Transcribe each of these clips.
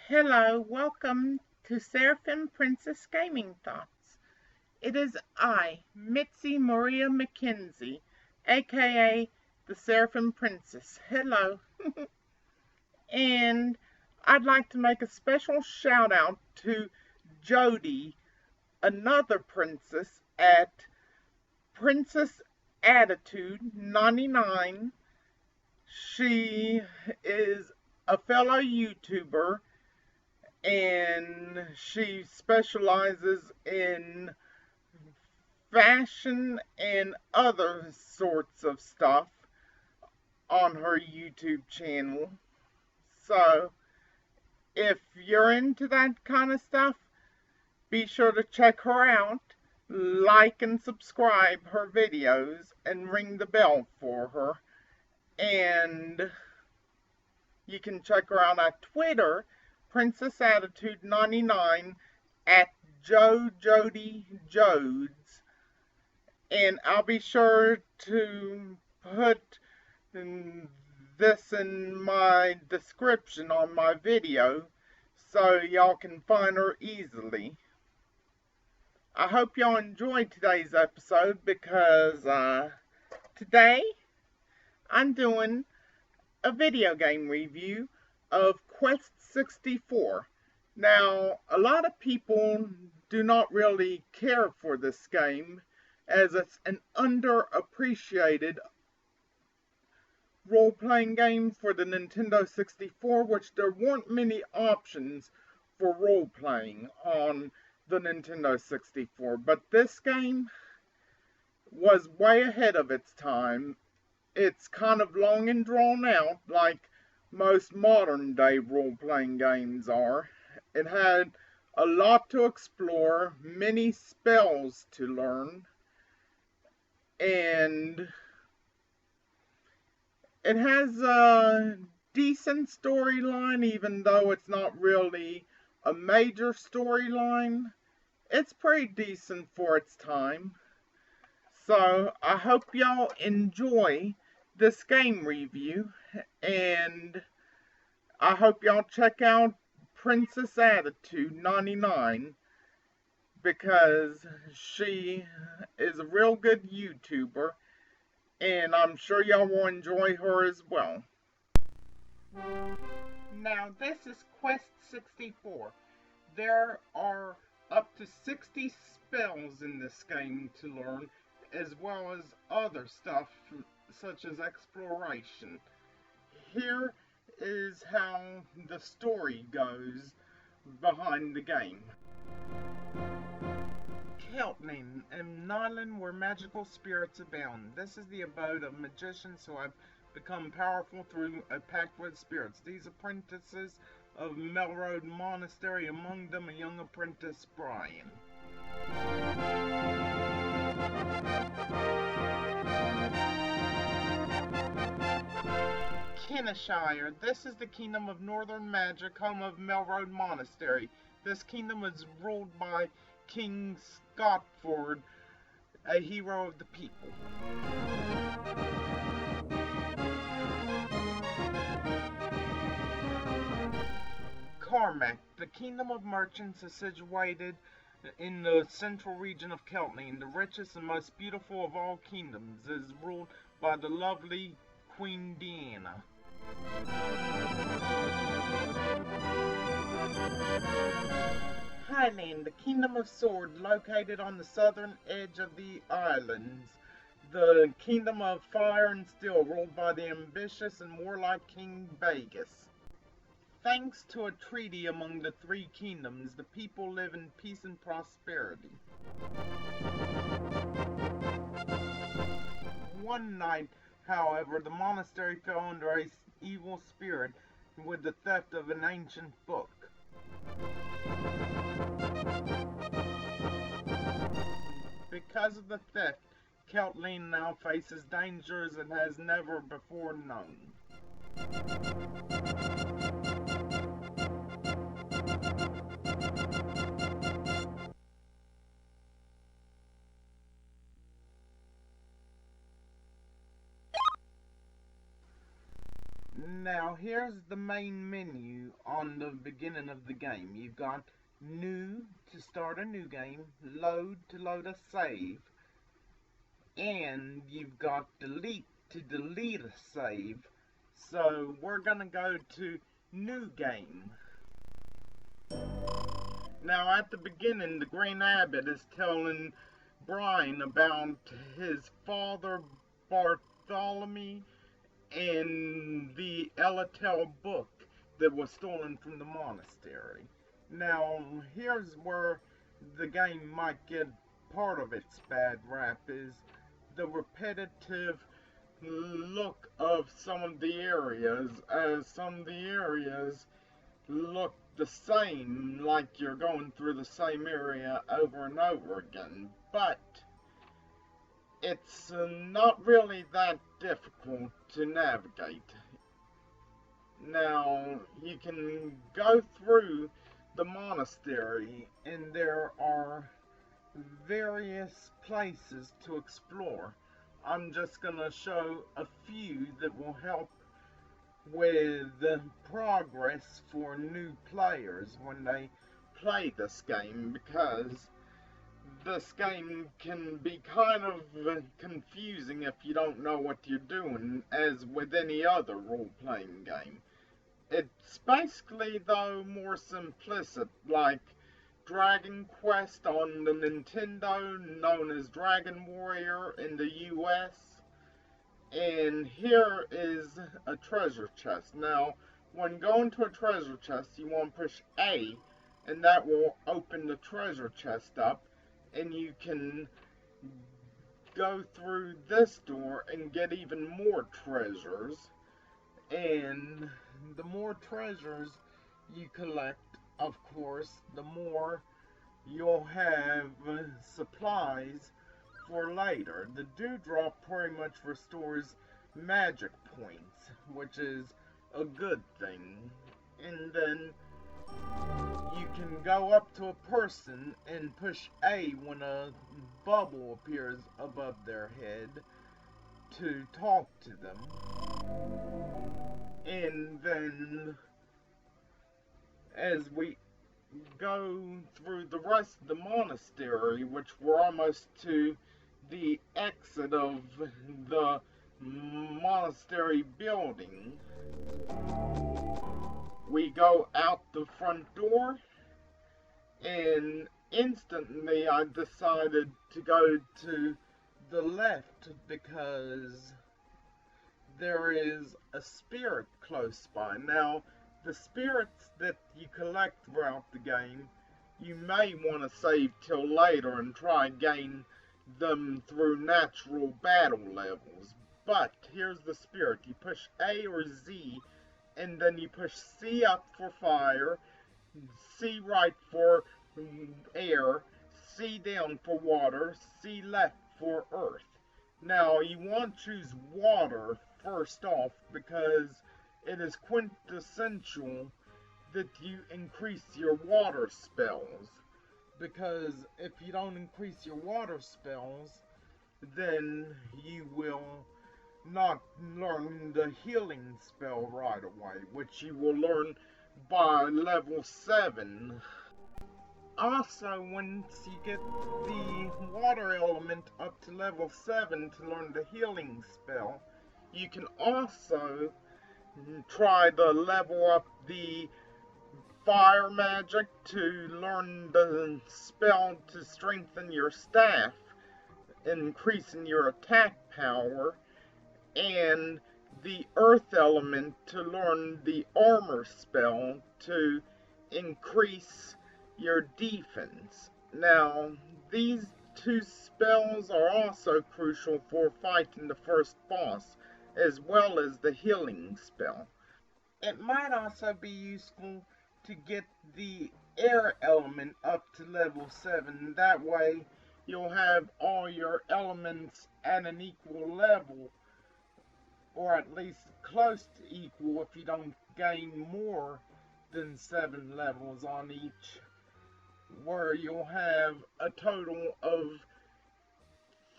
Hello, welcome to Seraphim Princess Gaming Thoughts. It is I, Mitzi Maria McKenzie, aka the Seraphim Princess. Hello. And I'd like to make a special shout out to Jody, another princess at Princess Attitude 99. She is a fellow YouTuber and she specializes in fashion and other sorts of stuff on her YouTube channel. So if you're into that kind of stuff, be sure to check her out, like and subscribe her videos, and ring the bell for her. And you can check her out on Twitter, Princess Attitude 99, at Jody Jodes. And I'll be sure to put this in my description on my video so y'all can find her easily. I hope y'all enjoyed today's episode because today I'm doing a video game review of Quest 64. Now, a lot of people do not really care for this game as it's an underappreciated role-playing game for the Nintendo 64, which there weren't many options for role-playing on the Nintendo 64. But this game was way ahead of its time. It's kind of long and drawn out, like most modern day role-playing games are. It had a lot to explore, many spells to learn, and it has a decent storyline, even though it's not really a major storyline. It's pretty decent for its time. So I hope y'all enjoy this game review, and I hope y'all check out Princess Attitude 99 because she is a real good YouTuber, and I'm sure y'all will enjoy her as well. Now, this is Quest 64. There are up to 60 spells in this game to learn, as well as other stuff such as exploration. Here is how the story goes behind the game. Keltning, an island where magical spirits abound. This is the abode of magicians who have become powerful through a pact with spirits. These apprentices of Melroad Monastery, among them a young apprentice, Brian. Kenishire. This is the kingdom of northern magic, home of Melroad Monastery. This kingdom is ruled by King Scottford, a hero of the people. Carmack. The kingdom of merchants is situated in the central region of Keltning. The richest and most beautiful of all kingdoms is ruled by the lovely Queen Deanna. Highland, the kingdom of Sword, located on the southern edge of the islands. The kingdom of Fire and Steel, ruled by the ambitious and warlike King Vegas. Thanks to a treaty among the three kingdoms, the people live in peace and prosperity. One night, however, the monastery fell under an evil spirit with the theft of an ancient book. Because of the theft, Keltling now faces dangers it has never before known. Now here's the main menu on the beginning of the game. You've got new to start a new game, load to load a save, and you've got delete to delete a save. So we're gonna go to new game. Now at the beginning, the Green Abbot is telling Brian about his father Bartholomew and the Elatel book that was stolen from the monastery. Now here's where the game might get part of its bad rap, is the repetitive look of some of the areas, as some of the areas look the same, like you're going through the same area over and over again. But it's not really that difficult to navigate. Now, you can go through the monastery, and there are various places to explore. I'm just going to show a few that will help with progress for new players when they play this game, because this game can be kind of confusing if you don't know what you're doing, as with any other role-playing game. It's basically, though, more simplistic, like Dragon Quest on the Nintendo, known as Dragon Warrior in the US. And here is a treasure chest. Now, when going to a treasure chest, you want to push A, and that will open the treasure chest up, and you can go through this door and get even more treasures. And the more treasures you collect, of course, the more you'll have supplies for later. The dewdrop pretty much restores magic points, which is a good thing. And then you can go up to a person and push A when a bubble appears above their head to talk to them. And then as we go through the rest of the monastery, which we're almost to the exit of the monastery building, we go out the front door, and instantly I decided to go to the left because there is a spirit close by. Now, the spirits that you collect throughout the game, you may want to save till later and try gain them through natural battle levels. But here's the spirit. You push A or Z, and then you push C up for fire, C right for air, C down for water, C left for earth. Now, you want to choose water first off because it is quintessential that you increase your water spells. Because if you don't increase your water spells, then you will not learn the healing spell right away, which you will learn by level 7. Also, once you get the water element up to level 7 to learn the healing spell, you can also try to level up the fire magic to learn the spell to strengthen your staff, increasing your attack power, and the earth element to learn the armor spell to increase your defense. Now, these two spells are also crucial for fighting the first boss, as well as the healing spell. It might also be useful to get the air element up to level 7. That way, you'll have all your elements at an equal level, or at least close to equal if you don't gain more than 7 levels on each, where you'll have a total of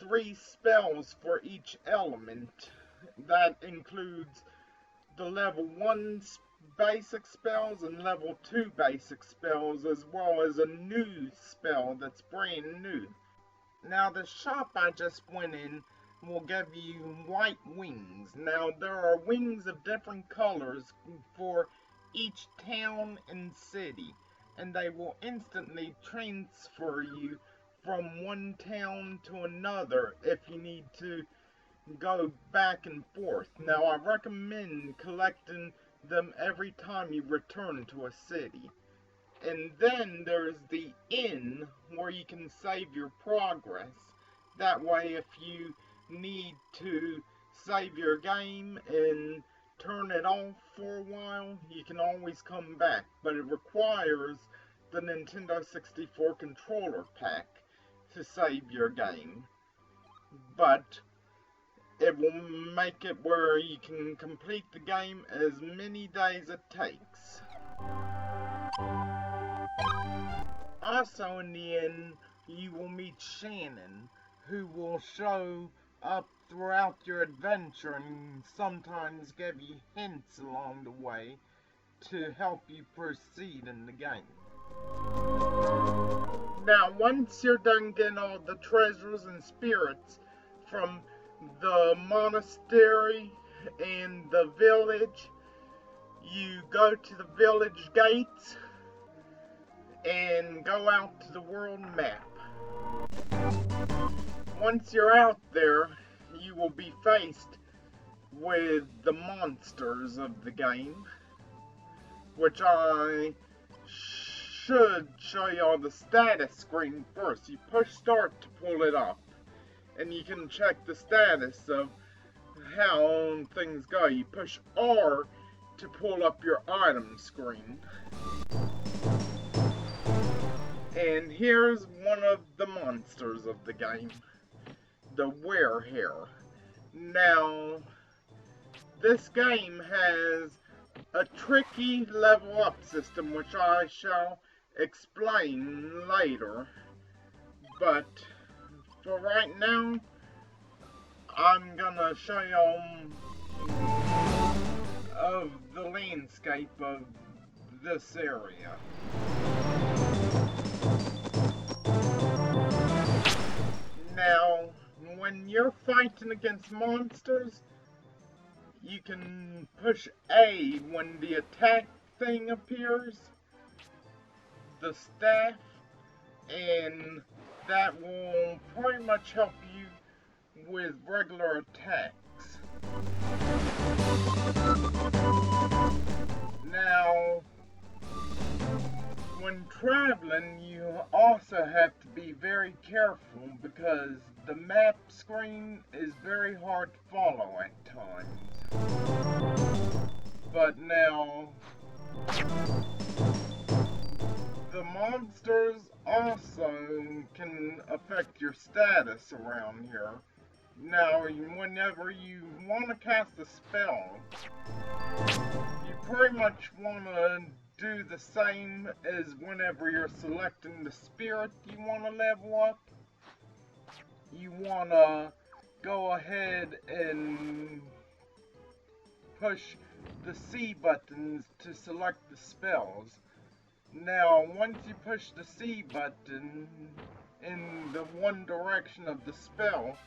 3 spells for each element. That includes the level 1 basic spells and level 2 basic spells, as well as a new spell that's brand new. Now the shop I just went in will give you white wings. Now there are wings of different colors for each town and city, and they will instantly transfer you from one town to another if you need to go back and forth. Now I recommend collecting them every time you return to a city. And then there's the inn where you can save your progress. That way if you need to save your game and turn it off for a while, you can always come back. But it requires the Nintendo 64 controller pack to save your game. But it will make it where you can complete the game as many days it takes. Also in the end, you will meet Shannon, who will show up throughout your adventure and sometimes give you hints along the way to help you proceed in the game. Now, once you're done getting all the treasures and spirits from the monastery and the village, you go to the village gates and go out to the world map. Once you're out there, you will be faced with the monsters of the game, which I should show you on the status screen first. You push start to pull it up, and you can check the status of how things go. You push R to pull up your item screen. And here's one of the monsters of the game, the Werehair. Now, this game has a tricky level up system, which I shall explain later. But for right now, I'm gonna show you of the landscape of this area. Now, when you're fighting against monsters, you can push A when the attack thing appears, the staff, and that will pretty much help you with regular attacks. Now, when traveling, you also have to be very careful because the map screen is very hard to follow at times. But now, the monsters also can affect your status around here. Now, whenever you want to cast a spell, you pretty much want to do the same as whenever you're selecting the spirit you want to level up. You want to go ahead and push the C buttons to select the spells. Now, once you push the C button in the one direction of the spell,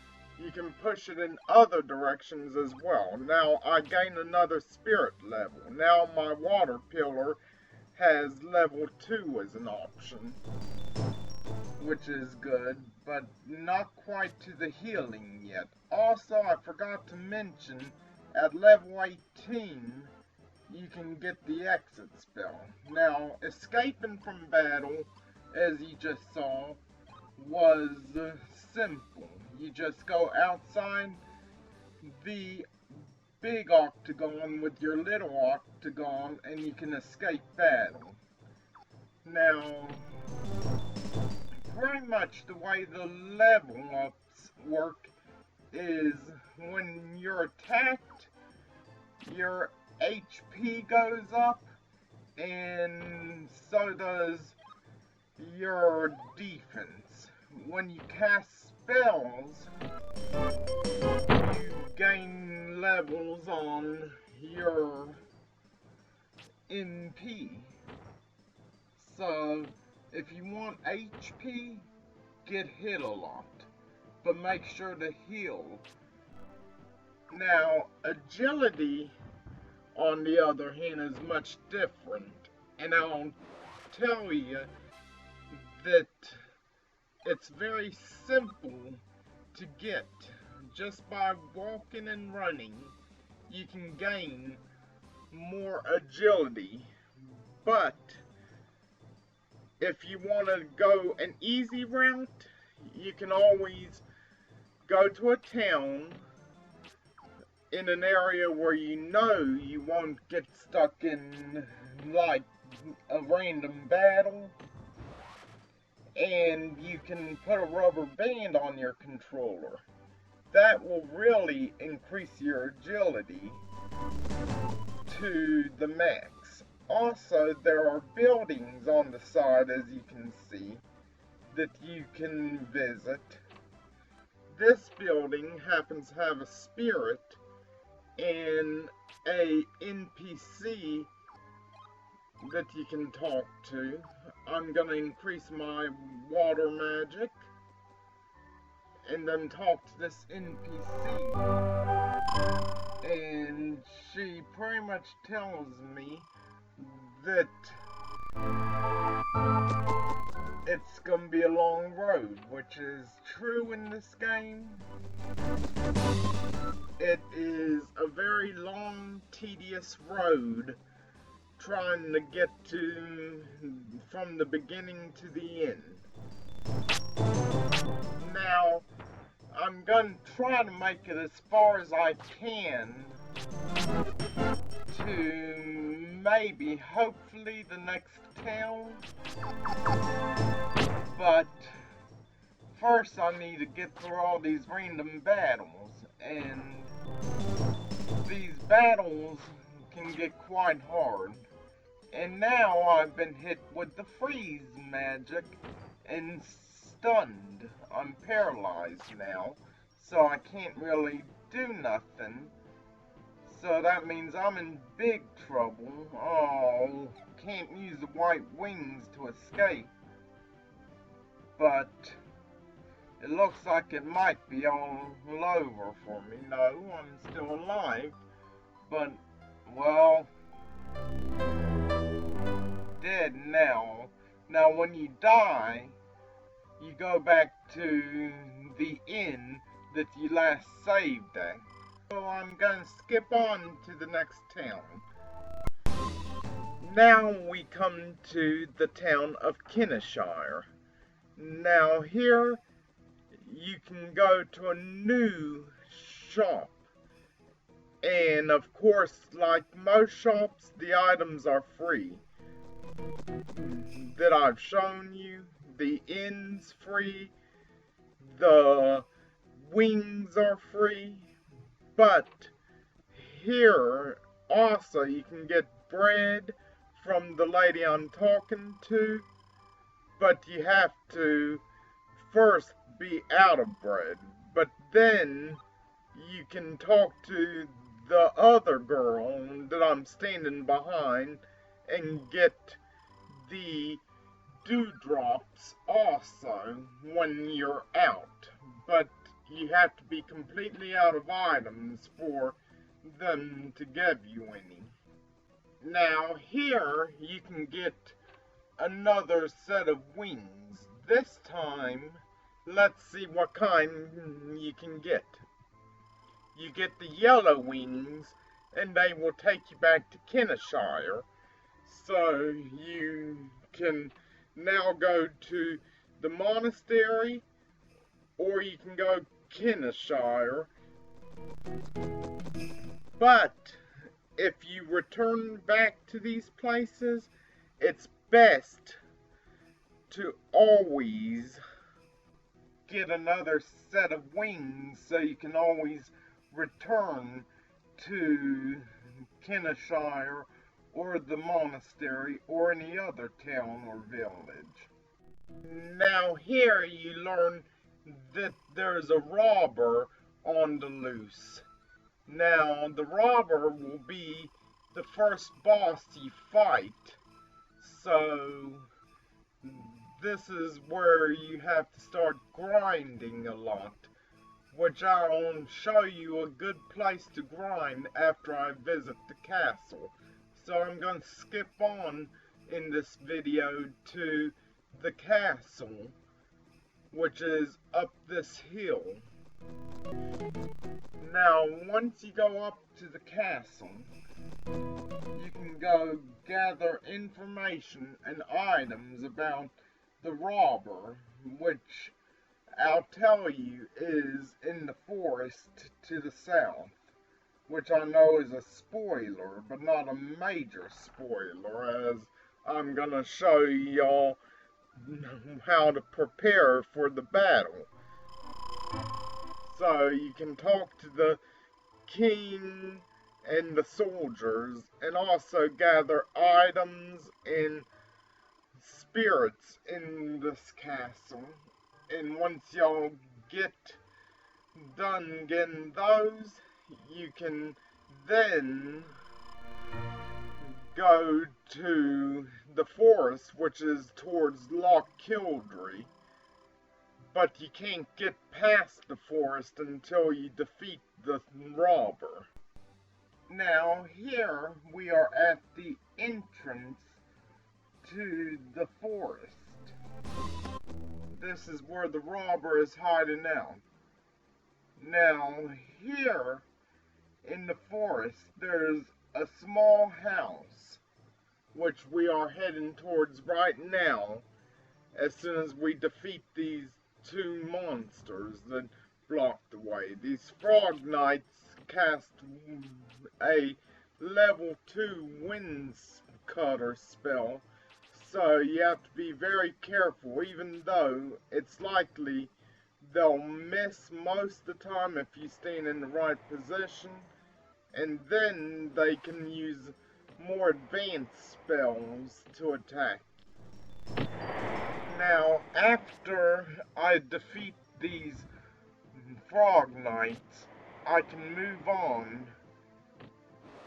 you can push it in other directions as well. Now, I gain another spirit level. Now, my water pillar has level 2 as an option, which is good, but not quite to the healing yet. Also, I forgot to mention, at level 18, you can get the exit spell. Now, escaping from battle, as you just saw, was simple. You just go outside the big octagon with your little octagon and you can escape battle. Now, pretty much the way the level ups work is when you're attacked, your HP goes up, and so does your defense. When you cast spells, you gain levels on your NP. So if you want HP, get hit a lot, but make sure to heal. Now, agility, on the other hand, is much different, and I'll tell you that it's very simple to get. Just by walking and running, you can gain more agility. But if you want to go an easy route, you can always go to a town in an area where you know you won't get stuck in like a random battle, and you can put a rubber band on your controller. That will really increase your agility to the max. Also, there are buildings on the side, as you can see, that you can visit. This building happens to have a spirit and a NPC that you can talk to. I'm gonna increase my water magic and then talk to this NPC, and she pretty much tells me that it's gonna be a long road, which is true in this game. It is a very long, tedious road trying to get to from the beginning to the end. Now, I'm going to try to make it as far as I can to maybe, hopefully, the next town. But first I need to get through all these random battles, and these battles can get quite hard. And now I've been hit with the freeze magic and stunned. I'm paralyzed now, so I can't really do nothing. So that means I'm in big trouble. Oh, can't use the white wings to escape. But it looks like it might be all over for me. No, I'm still alive. But, well, dead now. Now, when you die, you go back to the inn that you last saved at. So I'm going to skip on to the next town. Now we come to the town of Kenishire. Now here you can go to a new shop. And of course, like most shops, the items are free. That I've shown you. The inn's free. The wings are free. But here also you can get bread from the lady I'm talking to. But you have to first be out of bread. But then you can talk to the other girl that I'm standing behind and get the dewdrops also when you're out. But you have to be completely out of items for them to give you any. Now here you can get another set of wings. This time, let's see what kind you can get. You get the yellow wings, and they will take you back to Kenishire. So you can now go to the monastery, or you can go Kenishire. But if you return back to these places, it's best to always get another set of wings so you can always return to Kenishire or the monastery or any other town or village. Now here you learn that there's a robber on the loose, Now, the robber will be the first boss you fight, so this is where you have to start grinding a lot, which I'll show you a good place to grind after I visit the castle. So I'm going to skip on in this video to the castle, which is up this hill. Now, once you go up to the castle, you can go gather information and items about the robber, which I'll tell you is in the forest to the south, which I know is a spoiler, but not a major spoiler, as I'm gonna show y'all how to prepare for the battle. So you can talk to the king and the soldiers, and also gather items and spirits in this castle. And once y'all get done getting those, you can then go to the forest, which is towards Loch Kildry, but you can't get past the forest until you defeat the robber. Now, here we are at the entrance to the forest. This is where the robber is hiding out. Now, here in the forest, there's a small house, which we are heading towards right now, as soon as we defeat these two monsters that blocked the way. These frog knights cast a level 2 wind cutter spell, so you have to be very careful, even though it's likely they'll miss most of the time if you stand in the right position, and then they can use more advanced spells to attack. Now, after I defeat these frog knights, I can move on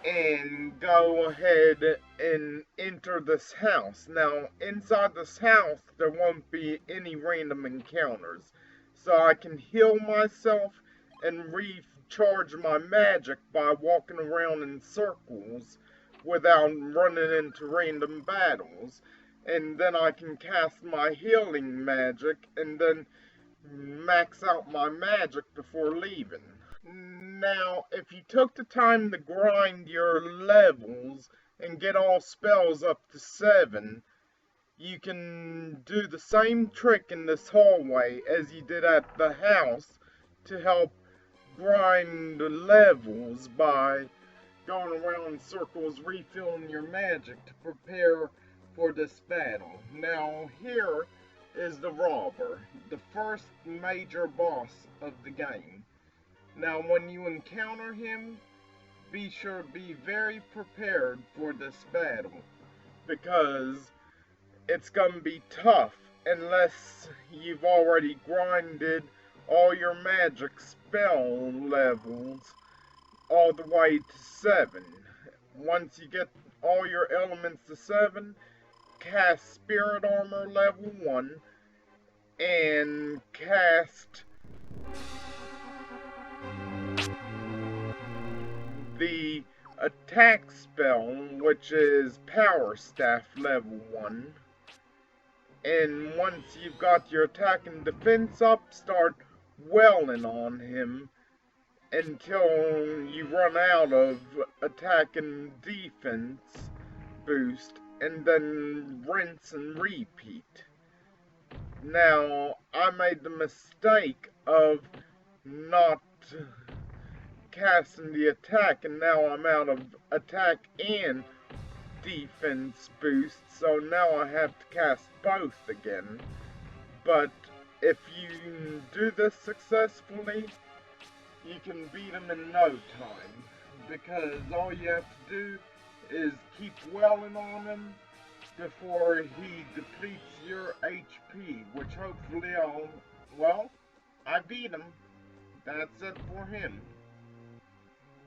and go ahead and enter this house. Now, inside this house, there won't be any random encounters, so I can heal myself and recharge my magic by walking around in circles without running into random battles. And then I can cast my healing magic and then max out my magic before leaving. Now, if you took the time to grind your levels and get all spells up to 7, you can do the same trick in this hallway as you did at the house to help grind the levels by going around in circles, refilling your magic to prepare for this battle. Now, here is the robber, the first major boss of the game. Now, when you encounter him, be sure to be very prepared for this battle, because it's going to be tough unless you've already grinded all your magic spell levels all the way to 7. Once you get all your elements to 7, cast Spirit Armor level 1 and cast the attack spell, which is Power Staff level 1. And once you've got your attack and defense up, start welling on him until you run out of attack and defense boost, and then rinse and repeat. Now, I made the mistake of not casting the attack, and now I'm out of attack and defense boost, so now I have to cast both again. But if you do this successfully, you can beat him in no time, because all you have to do is keep welling on him before he depletes your HP, which hopefully I beat him. That's it for him.